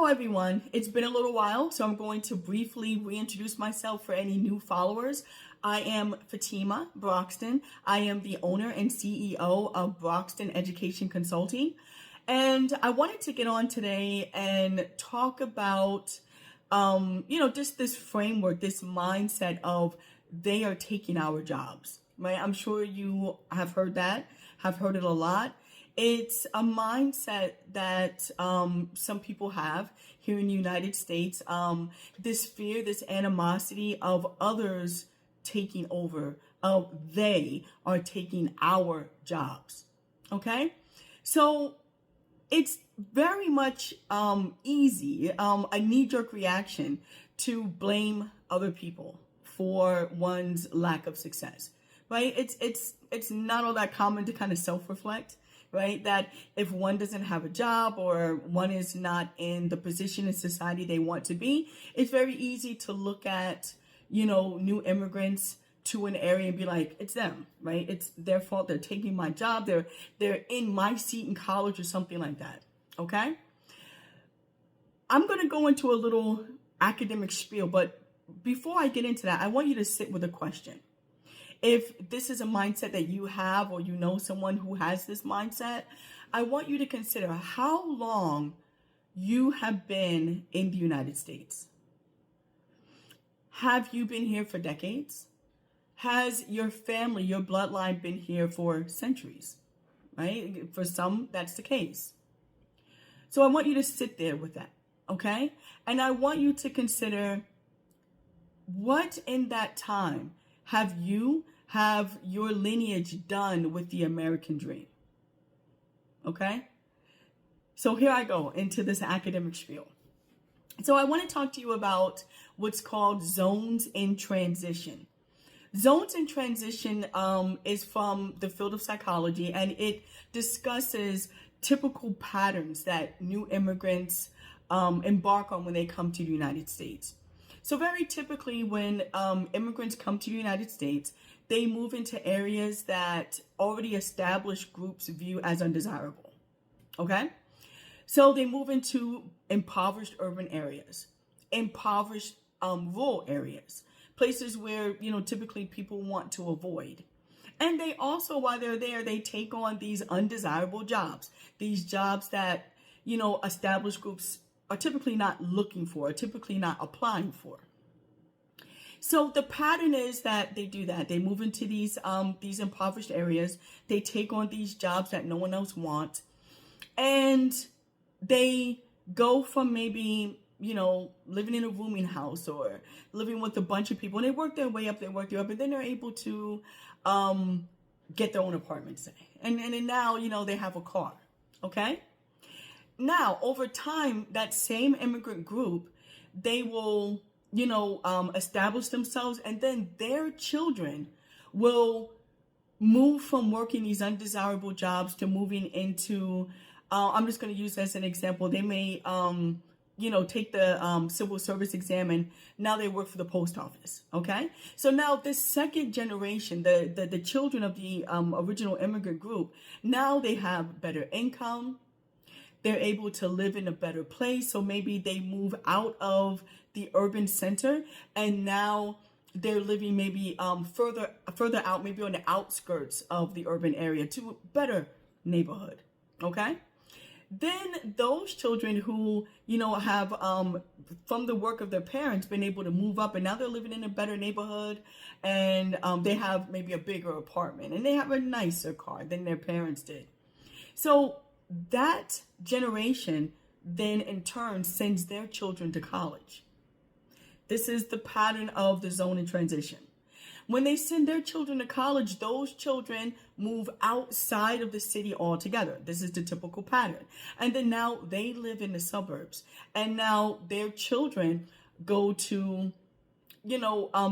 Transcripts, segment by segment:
Hello, everyone. It's been a little while, so I'm going to briefly reintroduce myself for any new followers. I am Fatima Broxton. I am the owner and CEO of Broxton Education Consulting. And I wanted to get on today and talk about, just this framework, this mindset of they are taking our jobs, right? I'm sure you have heard that, have heard it a lot. It's a mindset that some people have here in the United States. This fear, this animosity of others taking over, of they are taking our jobs. Okay? So it's very much easy, a knee-jerk reaction to blame other people for one's lack of success, right? It's not all that common to kind of self-reflect, right? That if one doesn't have a job or one is not in the position in society they want to be, it's very easy to look at, new immigrants to an area and be like, it's them, right? It's their fault. They're taking my job. They're in my seat in college or something like that. Okay. I'm going to go into a little academic spiel, but before I get into that, I want you to sit with a question. If this is a mindset that you have or you know someone who has this mindset, I want you to consider how long you have been in the United States. Have you been here for decades? Has your family, your bloodline been here for centuries, right? For some, that's the case. So I want you to sit there with that, okay? And I want you to consider what in that time have your lineage done with the American dream? Okay? So here I go into this academic spiel. So I want to talk to you about what's called zones in transition. Zones in transition is from the field of psychology, and it discusses typical patterns that new immigrants embark on when they come to the United States. So very typically when immigrants come to the United States, they move into areas that already established groups view as undesirable, okay? So they move into impoverished urban areas, impoverished rural areas, places where, typically people want to avoid. And they also, while they're there, they take on these undesirable jobs, these jobs that, established groups are typically not looking for, typically not applying for. So the pattern is that they do that. They move into these impoverished areas. They take on these jobs that no one else wants. And they go from maybe, living in a rooming house or living with a bunch of people. And they work their way up, and then they're able to get their own apartment, say. And then now, they have a car, okay? Now, over time, that same immigrant group, they will, establish themselves, and then their children will move from working these undesirable jobs to moving into, I'm just going to use as an example, they may, take the civil service exam, and now they work for the post office, okay? So now this second generation, the children of the original immigrant group, now they have better income. They're able to live in a better place. So maybe they move out of the urban center and now they're living maybe further out, maybe on the outskirts of the urban area to a better neighborhood. Okay? Then those children who, have from the work of their parents been able to move up and now they're living in a better neighborhood and they have maybe a bigger apartment and they have a nicer car than their parents did. So that generation then in turn sends their children to college. This is the pattern of the zone in transition. When they send their children to college, those children move outside of the city altogether. This is the typical pattern. And then now they live in the suburbs. And now their children go to,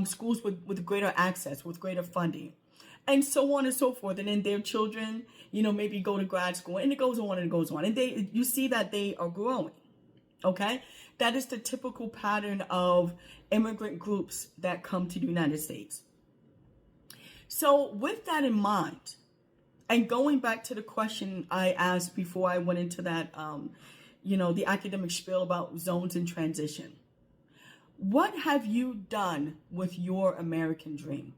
schools with greater access, with greater funding, and so on and so forth. And then their children, maybe go to grad school, and it goes on and it goes on. And you see that they are growing. Okay? That is the typical pattern of immigrant groups that come to the United States. So with that in mind, and going back to the question I asked before I went into that the academic spiel about zones in transition. What have you done with your American dream?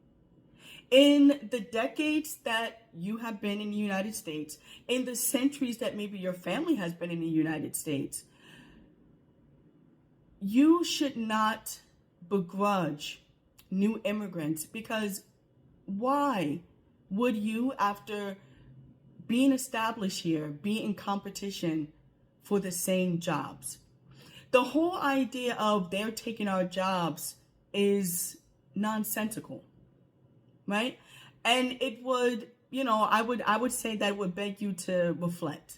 In the decades that you have been in the United States, in the centuries that maybe your family has been in the United States, you should not begrudge new immigrants, because why would you, after being established here, be in competition for the same jobs? The whole idea of they're taking our jobs is nonsensical, right? And it would, I would say that would beg you to reflect.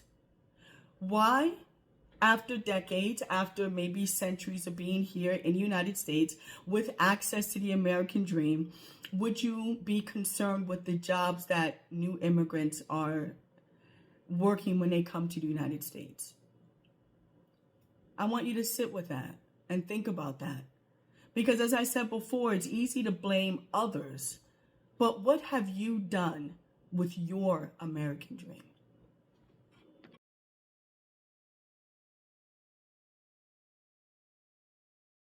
Why, after decades, after maybe centuries of being here in the United States with access to the American dream, would you be concerned with the jobs that new immigrants are working when they come to the United States? I want you to sit with that and think about that. Because as I said before, it's easy to blame others. But what have you done with your American dream?